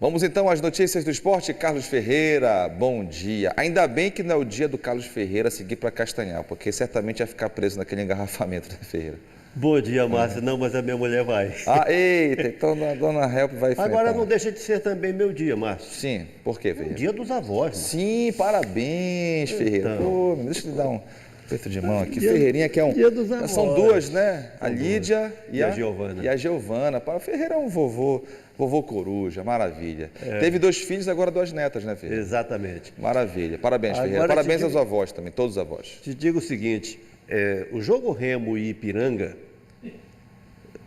Vamos então às notícias do esporte. Carlos Ferreira, bom dia. Ainda bem que não é o dia do Carlos Ferreira seguir para Castanhal, porque certamente ia ficar preso naquele engarrafamento, né, Ferreira? Bom dia, Márcio. Não, mas a minha mulher vai. Ah, eita, então a dona Help vai enfrentar. Agora não deixa de ser também meu dia, Márcio. Sim, por quê, Ferreira? O dia dos avós, Márcio. Sim, parabéns, Ferreira. Então. Pô, deixa eu lhe dar um aperto de mão aqui. Ferreirinha que é um... Dia dos avós. São duas, né? A Lídia e a Giovana. E a Giovana. Para Ferreira é um vovô coruja, maravilha. Teve 2 filhos, agora 2 netas, né, Ferreira? Exatamente. Maravilha. Parabéns, Ferreira. Parabéns aos avós também, todos os avós. Te digo o seguinte, o jogo Remo e Ipiranga,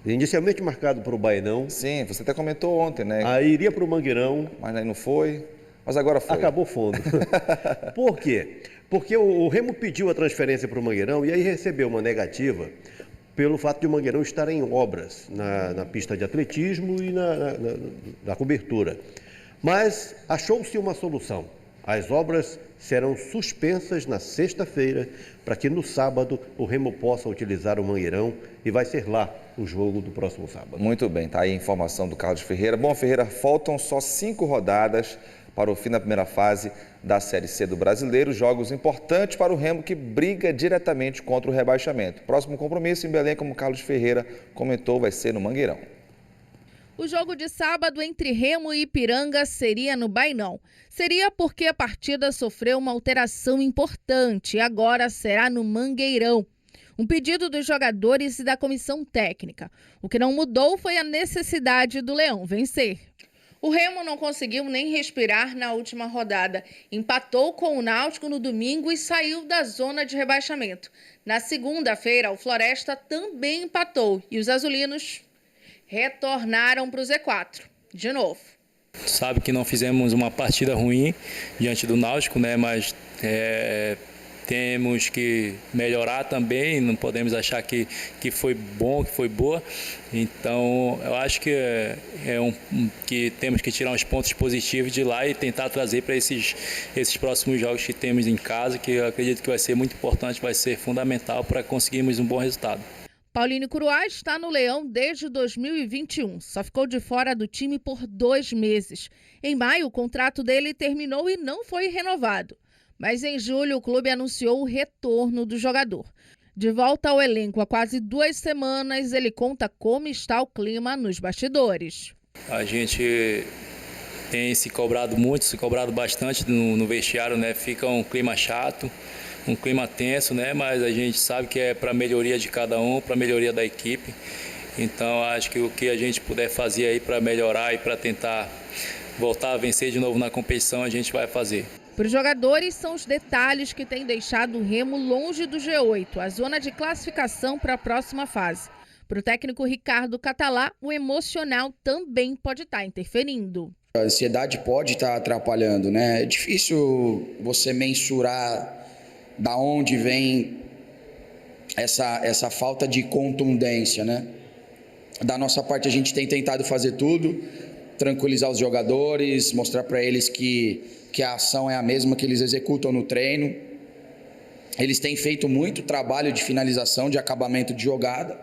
inicialmente marcado para o Bainão. Sim, você até comentou ontem, né? Aí iria para o Mangueirão. Mas aí não foi, mas agora foi. Acabou fundo. Por quê? Porque o Remo pediu a transferência para o Mangueirão e aí recebeu uma negativa pelo fato de o Mangueirão estar em obras na pista de atletismo e na cobertura. Mas achou-se uma solução. As obras serão suspensas na sexta-feira para que no sábado o Remo possa utilizar o Mangueirão e vai ser lá o jogo do próximo sábado. Muito bem, tá aí a informação do Carlos Ferreira. Bom, Ferreira, faltam só 5 rodadas para o fim da primeira fase da Série C do Brasileiro. Jogos importantes para o Remo, que briga diretamente contra o rebaixamento. Próximo compromisso em Belém, como Carlos Ferreira comentou, vai ser no Mangueirão. O jogo de sábado entre Remo e Ipiranga seria no Bainão. Seria porque a partida sofreu uma alteração importante e agora será no Mangueirão. Um pedido dos jogadores e da comissão técnica. O que não mudou foi a necessidade do Leão vencer. O Remo não conseguiu nem respirar na última rodada. Empatou com o Náutico no domingo e saiu da zona de rebaixamento. Na segunda-feira, o Floresta também empatou e os azulinos retornaram para o Z4, de novo. Sabe que não fizemos uma partida ruim diante do Náutico, né? Mas temos que melhorar também, não podemos achar que foi bom, que foi boa. Então, eu acho que que temos que tirar uns pontos positivos de lá e tentar trazer para esses próximos jogos que temos em casa, que eu acredito que vai ser muito importante, vai ser fundamental para conseguirmos um bom resultado. Paulinho Curuá está no Leão desde 2021, só ficou de fora do time por 2 meses. Em maio, o contrato dele terminou e não foi renovado. Mas em julho, o clube anunciou o retorno do jogador. De volta ao elenco há quase 2 semanas, ele conta como está o clima nos bastidores. A gente tem se cobrado muito, se cobrado bastante no vestiário, né? Fica um clima chato, um clima tenso, né? Mas a gente sabe que é para a melhoria de cada um, para a melhoria da equipe. Então, acho que o que a gente puder fazer aí para melhorar e para tentar voltar a vencer de novo na competição, a gente vai fazer. Para os jogadores, são os detalhes que têm deixado o Remo longe do G8, a zona de classificação para a próxima fase. Para o técnico Ricardo Catalá, o emocional também pode estar interferindo. A ansiedade pode estar atrapalhando, né? É difícil você mensurar da onde vem essa falta de contundência, né? Da nossa parte, a gente tem tentado fazer tudo, tranquilizar os jogadores, mostrar para eles que a ação é a mesma que eles executam no treino. Eles têm feito muito trabalho de finalização, de acabamento de jogada.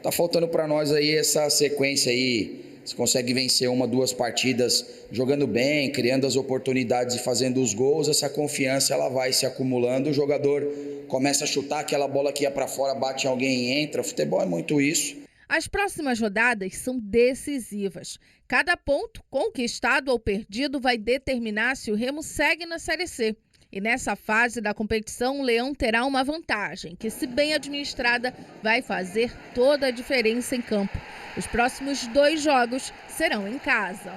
Tá faltando para nós aí essa sequência aí. Você consegue vencer 1, 2 partidas jogando bem, criando as oportunidades e fazendo os gols, essa confiança ela vai se acumulando, o jogador começa a chutar aquela bola que ia para fora, bate em alguém e entra. O futebol é muito isso. As próximas rodadas são decisivas. Cada ponto conquistado ou perdido vai determinar se o Remo segue na Série C. E nessa fase da competição, o Leão terá uma vantagem, que, se bem administrada, vai fazer toda a diferença em campo. Os próximos 2 jogos serão em casa.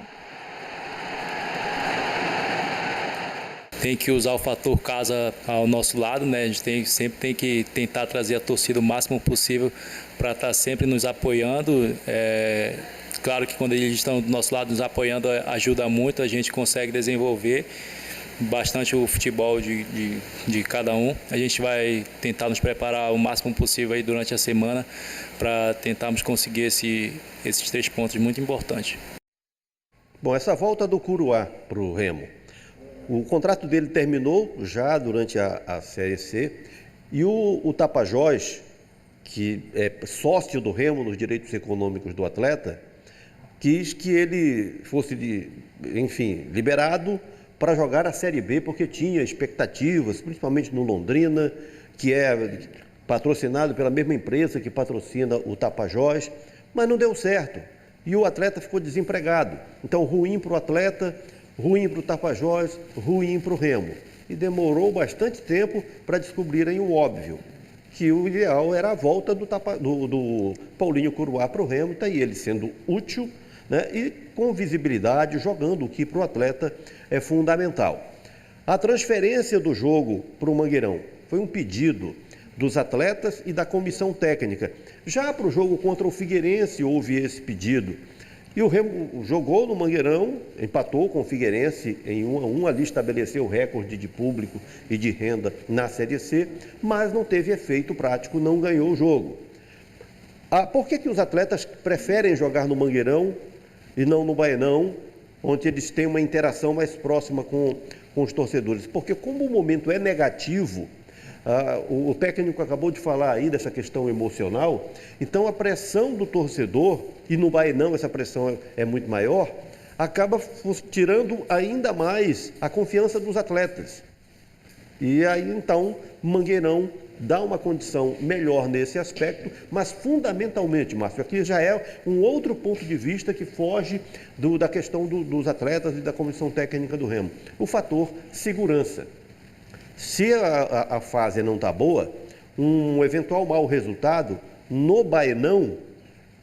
Tem que usar o fator casa ao nosso lado, né? A gente sempre tem que tentar trazer a torcida o máximo possível para estar sempre nos apoiando. Claro que quando eles estão do nosso lado nos apoiando ajuda muito, a gente consegue desenvolver bastante o futebol de cada um. A gente vai tentar nos preparar o máximo possível aí durante a semana para tentarmos conseguir esses 3 pontos muito importantes. Bom, essa volta do Curuá para o Remo. O contrato dele terminou já durante a Série C e o Tapajós, que é sócio do Remo nos direitos econômicos do atleta, quis que ele fosse, liberado para jogar a Série B, porque tinha expectativas, principalmente no Londrina, que é patrocinado pela mesma empresa que patrocina o Tapajós, mas não deu certo. E o atleta ficou desempregado. Então, ruim para o atleta, ruim para o Tapajós, ruim para o Remo. E demorou bastante tempo para descobrirem o óbvio, que o ideal era a volta do Paulinho Curuá para o Remo, tá aí ele sendo útil, né, e com visibilidade, jogando, o que para o atleta é fundamental. A transferência do jogo para o Mangueirão foi um pedido dos atletas e da comissão técnica. Já para o jogo contra o Figueirense houve esse pedido. E o Remo jogou no Mangueirão, empatou com o Figueirense em 1-1, ali estabeleceu o recorde de público e de renda na Série C, mas não teve efeito prático, não ganhou o jogo. Por que os atletas preferem jogar no Mangueirão e não no Baenão, onde eles têm uma interação mais próxima com os torcedores? Porque como o momento é negativo, o técnico acabou de falar aí dessa questão emocional, então a pressão do torcedor, e no Baenão essa pressão é muito maior, acaba tirando ainda mais a confiança dos atletas. E aí então Mangueirão dá uma condição melhor nesse aspecto, mas fundamentalmente, Márcio, aqui já é um outro ponto de vista que foge da questão dos atletas e da comissão técnica do Remo, o fator segurança. Se a fase não está boa, um eventual mau resultado no Baenão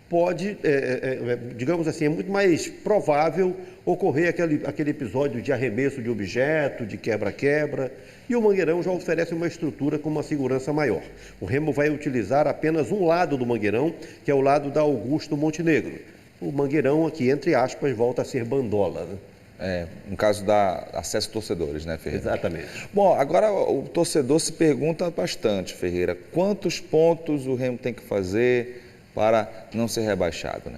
pode, digamos assim, é muito mais provável ocorrer aquele episódio de arremesso de objeto, de quebra-quebra, e o Mangueirão já oferece uma estrutura com uma segurança maior. O Remo vai utilizar apenas um lado do Mangueirão, que é o lado da Augusto Montenegro. O Mangueirão aqui, entre aspas, volta a ser bandola, né? No caso da acesso torcedores, né, Ferreira? Exatamente. Bom, agora o torcedor se pergunta bastante, Ferreira, quantos pontos o Remo tem que fazer para não ser rebaixado, né?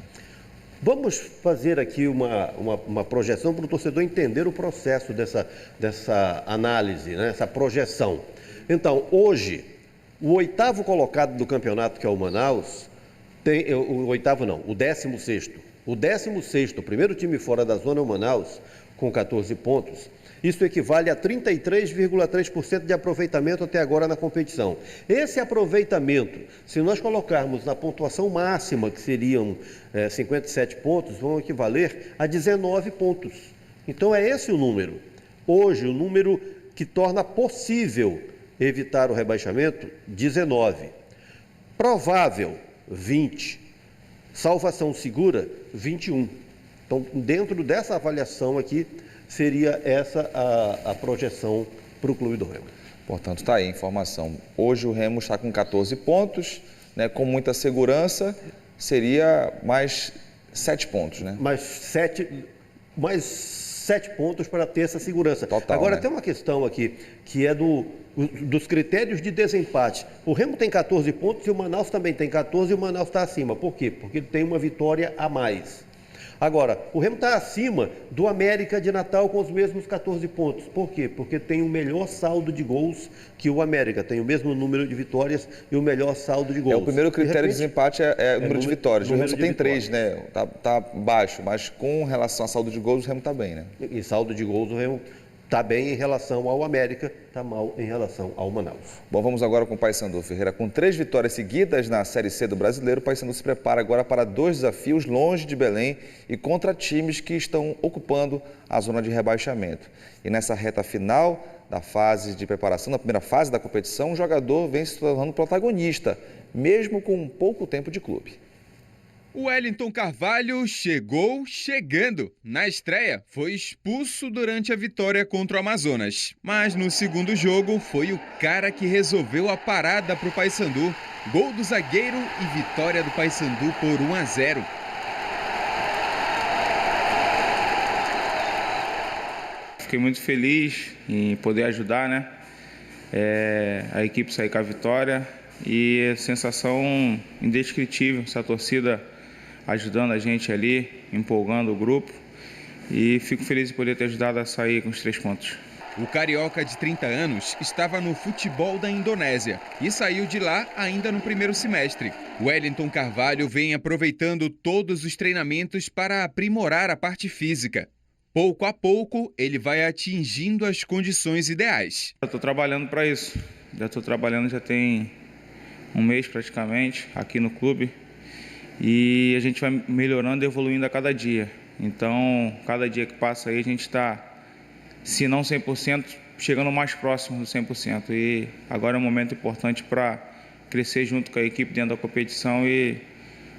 Vamos fazer aqui uma projeção para o torcedor entender o processo dessa análise, né, essa projeção. Então, hoje, o 8º colocado do campeonato, que é o Manaus, o 16º. O 16º, o primeiro time fora da zona, é o Manaus, com 14 pontos. Isso equivale a 33,3% de aproveitamento até agora na competição. Esse aproveitamento, se nós colocarmos na pontuação máxima, que seriam 57 pontos, vão equivaler a 19 pontos. Então é esse o número. Hoje, o número que torna possível evitar o rebaixamento, 19. Provável, 20. Salvação segura, 21. Então, dentro dessa avaliação aqui, seria essa a projeção para o Clube do Remo. Portanto, está aí a informação. Hoje o Remo está com 14 pontos, né, com muita segurança, seria mais 7 pontos, né? Mais 7 pontos para ter essa segurança. Total, agora, né? Tem uma questão aqui, que é dos critérios de desempate. O Remo tem 14 pontos e o Manaus também tem 14 e o Manaus está acima. Por quê? Porque ele tem uma vitória a mais. Agora, o Remo está acima do América de Natal com os mesmos 14 pontos. Por quê? Porque tem o melhor saldo de gols que o América. Tem o mesmo número de vitórias e o melhor saldo de gols. O primeiro critério de desempate é o número de vitórias. O Remo só tem 3, né? Tá baixo, mas com relação a saldo de gols, o Remo está bem, né? Em saldo de gols, o Remo está bem em relação ao América, está mal em relação ao Manaus. Bom, vamos agora com o Paysandu, Ferreira. Com 3 vitórias seguidas na Série C do Brasileiro, o Paysandu se prepara agora para 2 desafios longe de Belém e contra times que estão ocupando a zona de rebaixamento. E nessa reta final da fase de preparação, na primeira fase da competição, o jogador vem se tornando protagonista, mesmo com pouco tempo de clube. O Wellington Carvalho chegou chegando. Na estreia, foi expulso durante a vitória contra o Amazonas. Mas no segundo jogo, foi o cara que resolveu a parada para o Paysandu. Gol do zagueiro e vitória do Paysandu por 1-0. Fiquei muito feliz em poder ajudar, né? A equipe sair com a vitória e sensação indescritível, essa torcida ajudando a gente ali, empolgando o grupo, e fico feliz de poder ter ajudado a sair com os 3 pontos. O carioca de 30 anos estava no futebol da Indonésia e saiu de lá ainda no primeiro semestre. Wellington Carvalho vem aproveitando todos os treinamentos para aprimorar a parte física. Pouco a pouco, ele vai atingindo as condições ideais. Eu estou trabalhando para isso. Já estou trabalhando, já tem um mês praticamente, aqui no clube. E a gente vai melhorando e evoluindo a cada dia. Então, cada dia que passa aí, a gente está, se não 100%, chegando mais próximo do 100%. E agora é um momento importante para crescer junto com a equipe dentro da competição e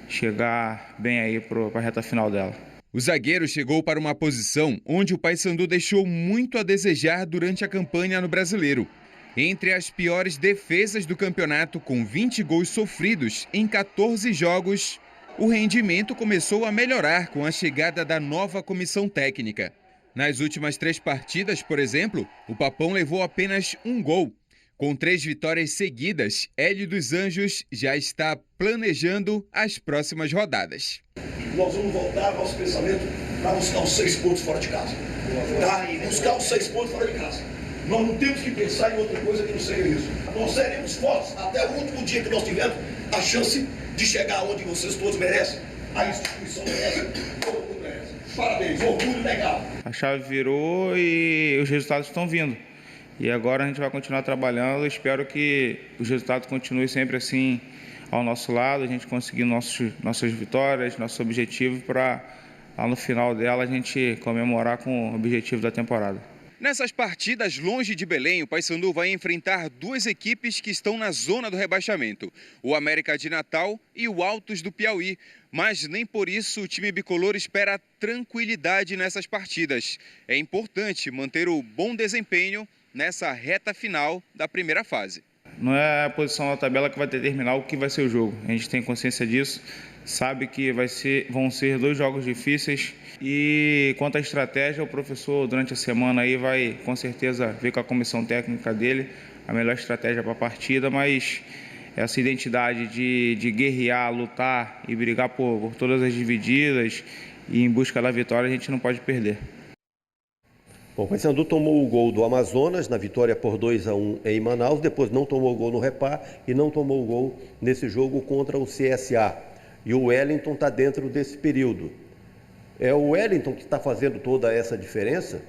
chegar bem aí para a reta final dela. O zagueiro chegou para uma posição onde o Paysandu deixou muito a desejar durante a campanha no Brasileiro. Entre as piores defesas do campeonato, com 20 gols sofridos em 14 jogos, o rendimento começou a melhorar com a chegada da nova comissão técnica. Nas últimas 3 partidas, por exemplo, o Papão levou apenas 1 gol. Com 3 vitórias seguidas, Hélio dos Anjos já está planejando as próximas rodadas. Nós vamos voltar ao nosso pensamento para buscar os 6 pontos fora de casa. Tá? Buscar os 6 pontos fora de casa. Nós não temos que pensar em outra coisa que não seja isso. Nós seremos fortes até o último dia que nós tivermos a chance de chegar onde vocês todos merecem. A instituição merece, todo mundo merece. Parabéns, orgulho legal. A chave virou e os resultados estão vindo. E agora a gente vai continuar trabalhando. Eu espero que os resultados continuem sempre assim ao nosso lado, a gente conseguir nossas vitórias, nosso objetivo para lá no final dela a gente comemorar com o objetivo da temporada. Nessas partidas longe de Belém, o Paysandu vai enfrentar 2 equipes que estão na zona do rebaixamento, o América de Natal e o Altos do Piauí. Mas nem por isso o time bicolor espera tranquilidade nessas partidas. É importante manter o bom desempenho nessa reta final da primeira fase. Não é a posição na tabela que vai determinar o que vai ser o jogo. A gente tem consciência disso, sabe que vão ser 2 jogos difíceis. E quanto à estratégia, o professor durante a semana aí vai com certeza ver com a comissão técnica dele a melhor estratégia para a partida, mas essa identidade de guerrear, lutar e brigar por todas as divididas e em busca da vitória a gente não pode perder. Bom, o Paysandu tomou o gol do Amazonas na vitória por 2-1 em Manaus, depois não tomou o gol no Repá e não tomou o gol nesse jogo contra o CSA. E o Wellington está dentro desse período. É o Wellington que está fazendo toda essa diferença?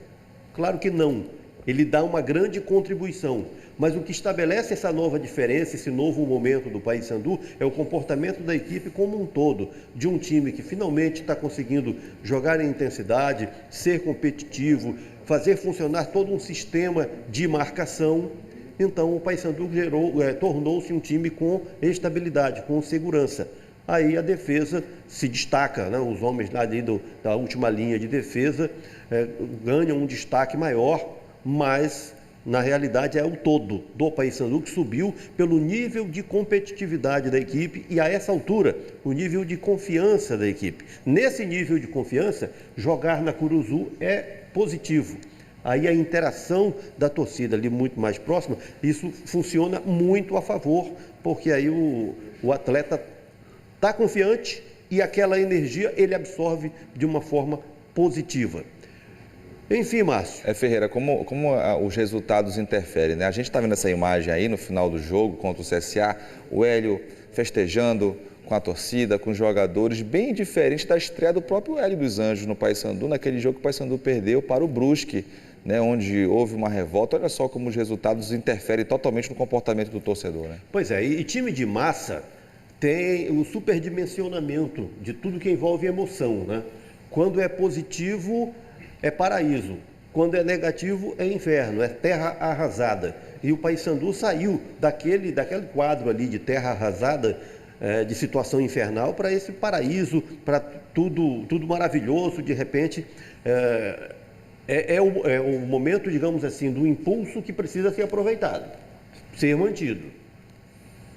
Claro que não. Ele dá uma grande contribuição. Mas o que estabelece essa nova diferença, esse novo momento do Paysandu, é o comportamento da equipe como um todo, de um time que finalmente está conseguindo jogar em intensidade, ser competitivo, fazer funcionar todo um sistema de marcação. Então o Paysandu tornou-se um time com estabilidade, com segurança. Aí a defesa se destaca, né? Os homens ali da última linha de defesa ganham um destaque maior, mas na realidade é o todo do Paysandu que subiu pelo nível de competitividade da equipe e a essa altura o nível de confiança da equipe. Nesse nível de confiança, jogar na Curuzu é positivo. Aí a interação da torcida ali muito mais próxima, isso funciona muito a favor, porque aí o atleta está confiante e aquela energia ele absorve de uma forma positiva. Enfim, Márcio. Ferreira, como os resultados interferem, né? A gente está vendo essa imagem aí no final do jogo contra o CSA, o Hélio festejando com a torcida, com os jogadores, bem diferente da estreia do próprio Hélio dos Anjos no Paysandu, naquele jogo que o Paysandu perdeu para o Brusque, né? Onde houve uma revolta. Olha só como os resultados interferem totalmente no comportamento do torcedor, né? Pois é, e time de massa tem o superdimensionamento de tudo que envolve emoção, né? Quando é positivo, é paraíso. Quando é negativo, é inferno, é terra arrasada. E o Paysandu saiu daquele quadro ali de terra arrasada, de situação infernal, para esse paraíso, para tudo maravilhoso. De repente, é o momento, digamos assim, do impulso que precisa ser aproveitado, ser mantido.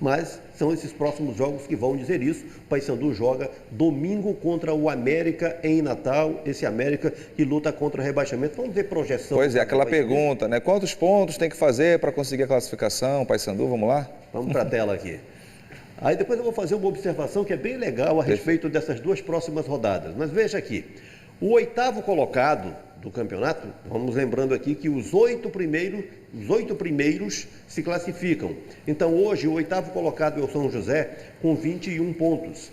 Mas são esses próximos jogos que vão dizer isso. O Paysandu joga domingo contra o América em Natal, esse América que luta contra o rebaixamento. Vamos ver projeção. Pois é, aquela pergunta, né? Quantos pontos tem que fazer para conseguir a classificação, Paysandu? Vamos lá? Vamos para a tela aqui. Aí depois eu vou fazer uma observação que é bem legal a respeito dessas 2 próximas rodadas. Mas veja aqui, o 8º colocado do campeonato, vamos lembrando aqui que os oito primeiros se classificam. Então, hoje, o 8º colocado é o São José, com 21 pontos.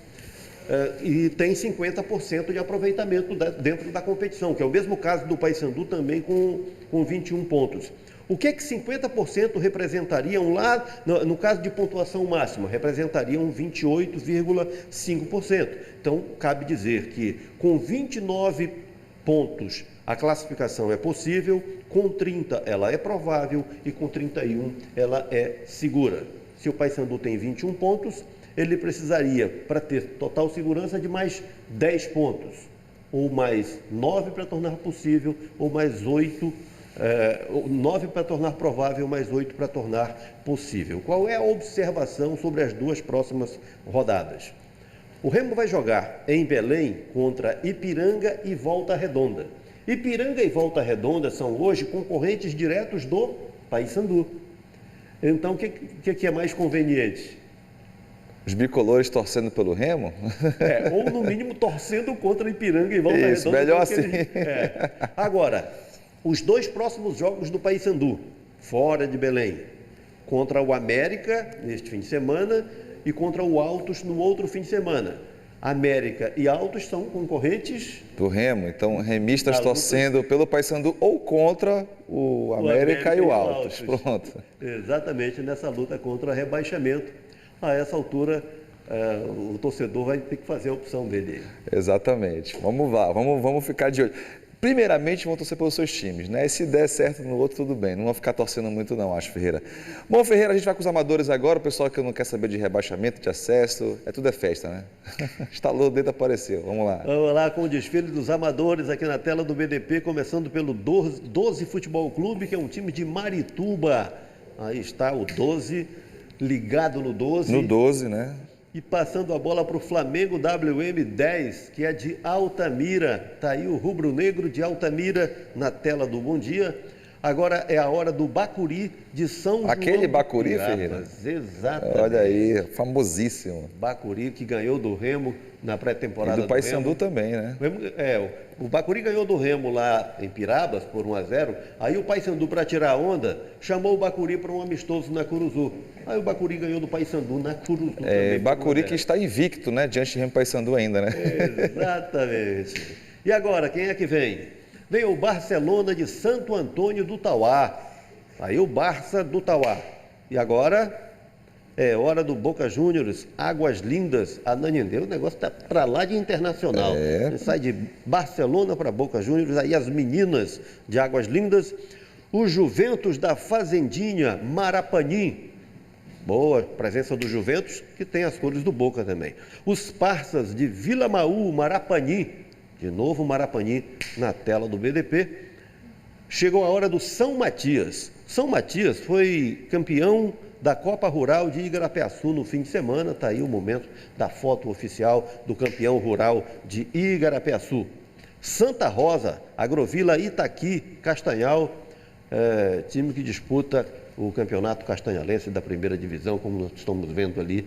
E tem 50% de aproveitamento dentro da competição, que é o mesmo caso do Paysandu, também com 21 pontos. O que 50% representariam lá, no caso de pontuação máxima? Representariam 28,5%. Então, cabe dizer que com 29 pontos a classificação é possível, com 30 ela é provável e com 31 ela é segura. Se o Paysandu tem 21 pontos, ele precisaria, para ter total segurança, de mais 10 pontos, ou mais 9 para tornar possível, ou mais 9 para tornar provável, mais 8 para tornar possível. Qual é a observação sobre as duas próximas rodadas? O Remo vai jogar em Belém contra Ipiranga e Volta Redonda. Ipiranga e Volta Redonda são hoje concorrentes diretos do Paysandu. Então, o que é mais conveniente? Os bicolores torcendo pelo Remo? Ou, no mínimo, torcendo contra Ipiranga e Volta Redonda. Isso, melhor assim. Agora, os dois próximos jogos do Paysandu, fora de Belém, contra o América, neste fim de semana, e contra o Altos no outro fim de semana. América e Altos são concorrentes do Remo, então remistas torcendo pelo Paysandu ou contra o América e o Altos. Pronto. Exatamente, nessa luta contra rebaixamento. A essa altura, o torcedor vai ter que fazer a opção dele. Exatamente. Vamos lá, vamos ficar de olho. Primeiramente, vão torcer pelos seus times, né? E se der certo no outro, tudo bem. Não vão ficar torcendo muito não, acho, Ferreira. Bom, Ferreira, a gente vai com os amadores agora. O pessoal que não quer saber de rebaixamento, de acesso, tudo é festa, né? Estalou o dedo, apareceu. Vamos lá. Vamos lá com o desfile dos amadores aqui na tela do BDP, começando pelo 12 Futebol Clube, que é um time de Marituba. Aí está o 12, ligado no 12. No 12, né? E passando a bola para o Flamengo WM10, que é de Altamira. Está aí o rubro-negro de Altamira na tela do Bom Dia. Agora é a hora do Bacuri de São João. Aquele Bacuri, Ferreira? Exatamente. Olha aí, famosíssimo. Bacuri que ganhou do Remo na pré-temporada do Remo. E do Paysandu também, né? O Bacuri ganhou do Remo lá em Pirabas por 1-0. Aí o Paysandu, para tirar a onda, chamou o Bacuri para um amistoso na Curuzu. Aí o Bacuri ganhou do Paysandu na Curuzu também. Bacuri que está invicto, né? Diante de Remo Paysandu ainda, né? Exatamente. E agora, quem é que vem? Vem o Barcelona de Santo Antônio do Tauá. Aí o Barça do Tauá. E agora é hora do Boca Juniors, Águas Lindas, Ananindeua. O negócio está para lá de internacional. Sai de Barcelona para Boca Juniors, aí as meninas de Águas Lindas. O Juventus da Fazendinha, Marapanim. Boa presença do Juventus, que tem as cores do Boca também. Os Parças de Vila Maú, Marapanim. De novo Marapanim na tela do BDP. Chegou a hora do São Matias. São Matias foi campeão da Copa Rural de Igarapiaçu no fim de semana. Está aí o momento da foto oficial do campeão rural de Igarapiaçu. Santa Rosa, Agrovila Itaqui, Castanhal, time que disputa o campeonato castanhalense da primeira divisão, como nós estamos vendo ali,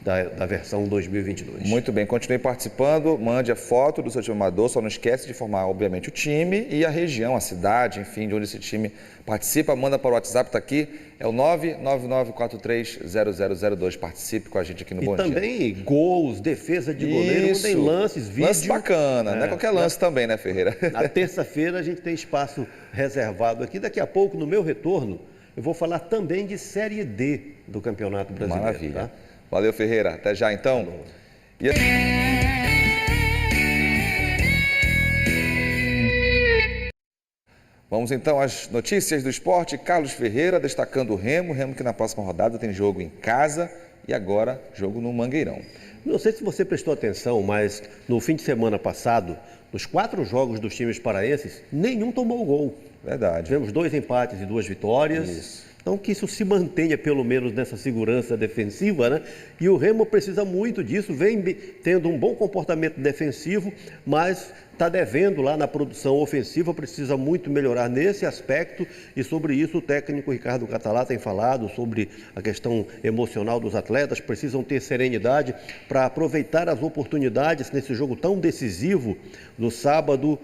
da versão 2022. Muito bem, continue participando, mande a foto do seu time amador, só não esquece de informar, obviamente, o time e a região, a cidade, enfim, de onde esse time participa, manda para o WhatsApp, está aqui, é o 999430002, participe com a gente aqui no Bom Dia. E também gols, defesa de goleiro, mandem lances, vídeo. Lance bacana, não é qualquer lance também, né, Ferreira? Na terça-feira a gente tem espaço reservado aqui, daqui a pouco, no meu retorno, eu vou falar também de Série D do Campeonato Brasileiro. Maravilha. Tá? Valeu, Ferreira. Até já, então. Vamos, então, às notícias do esporte. Carlos Ferreira destacando o Remo. Remo que na próxima rodada tem jogo em casa e agora jogo no Mangueirão. Não sei se você prestou atenção, mas no fim de semana passado, nos 4 jogos dos times paraenses, nenhum tomou gol. Verdade. Tivemos 2 empates e 2 vitórias. Isso. Então, que isso se mantenha, pelo menos, nessa segurança defensiva, né? E o Remo precisa muito disso, vem tendo um bom comportamento defensivo, mas está devendo lá na produção ofensiva, precisa muito melhorar nesse aspecto, e sobre isso o técnico Ricardo Catalá tem falado, sobre a questão emocional dos atletas, precisam ter serenidade para aproveitar as oportunidades nesse jogo tão decisivo no sábado,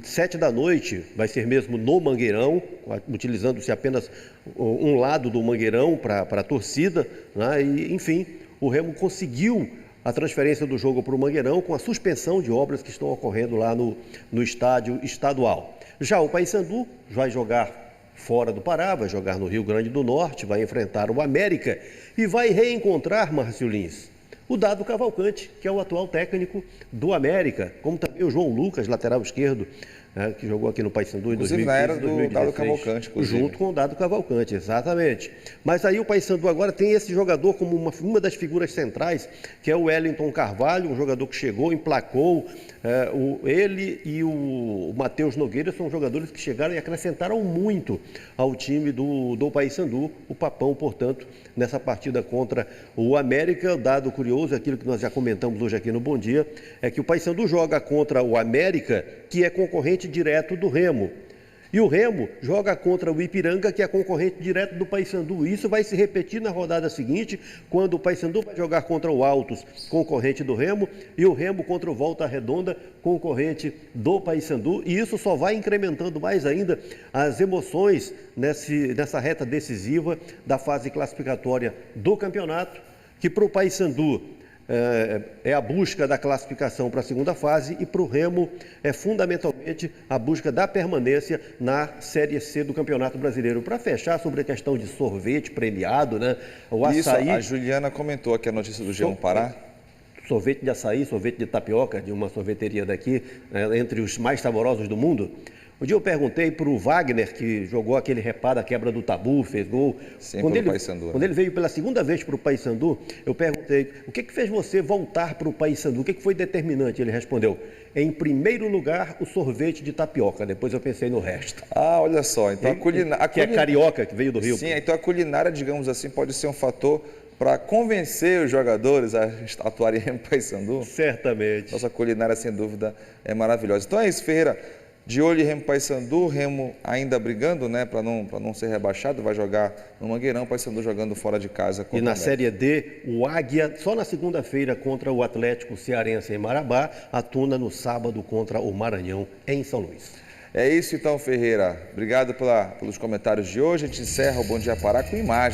7 da noite vai ser mesmo no Mangueirão, utilizando-se apenas um lado do Mangueirão para a torcida, né? E, enfim, o Remo conseguiu a transferência do jogo para o Mangueirão com a suspensão de obras que estão ocorrendo lá no estádio estadual. Já o Paysandu vai jogar fora do Pará, vai jogar no Rio Grande do Norte, vai enfrentar o América e vai reencontrar, Márcio Lins, o Dado Cavalcante, que é o atual técnico do América, como também o João Lucas, lateral esquerdo, que jogou aqui no Paysandu em 2015, na era do 2016, Dado Cavalcante, inclusive. Junto com o Dado Cavalcante, exatamente. Mas aí o Paysandu agora tem esse jogador como uma das figuras centrais, que é o Wellington Carvalho, um jogador que chegou, emplacou. Ele e o Matheus Nogueira são jogadores que chegaram e acrescentaram muito ao time do Paysandu, o Papão, portanto, nessa partida contra o América. Dado curioso, aquilo que nós já comentamos hoje aqui no Bom Dia, é que o Paysandu joga contra o América, que é concorrente direto do Remo. E o Remo joga contra o Ipiranga, que é concorrente direto do Paysandu. Isso vai se repetir na rodada seguinte, quando o Paysandu vai jogar contra o Altos, concorrente do Remo, e o Remo contra o Volta Redonda, concorrente do Paysandu. E isso só vai incrementando mais ainda as emoções nessa reta decisiva da fase classificatória do campeonato, que para o Paysandu é a busca da classificação para a segunda fase e para o Remo é fundamentalmente a busca da permanência na Série C do Campeonato Brasileiro. Para fechar sobre a questão de sorvete premiado, né? O açaí... Isso, a Juliana comentou aqui a notícia do G1 Pará. Sorvete de açaí, sorvete de tapioca, de uma sorveteria daqui, entre os mais saborosos do mundo. Um dia eu perguntei para o Wagner, que jogou aquele reparo, a quebra do tabu, fez gol. Quando ele veio pela segunda vez para o Paysandu, eu perguntei, o que fez você voltar para o Paysandu? O que foi determinante? Ele respondeu, em primeiro lugar, o sorvete de tapioca. Depois eu pensei no resto. Ah, olha só. Então que é carioca, que veio do Rio. Sim, então a culinária, digamos assim, pode ser um fator para convencer os jogadores a atuarem em Paysandu. Certamente. Nossa culinária, sem dúvida, é maravilhosa. Então é isso, Ferreira. De olho em Remo Paysandu, Remo ainda brigando, né, para não ser rebaixado, vai jogar no Mangueirão, Paysandu jogando fora de casa. E na Série D, o Águia, só na segunda-feira contra o Atlético Cearense em Marabá, a Tuna no sábado contra o Maranhão em São Luís. É isso então, Ferreira. Obrigado pelos comentários de hoje. A gente encerra o Bom Dia Pará com imagem.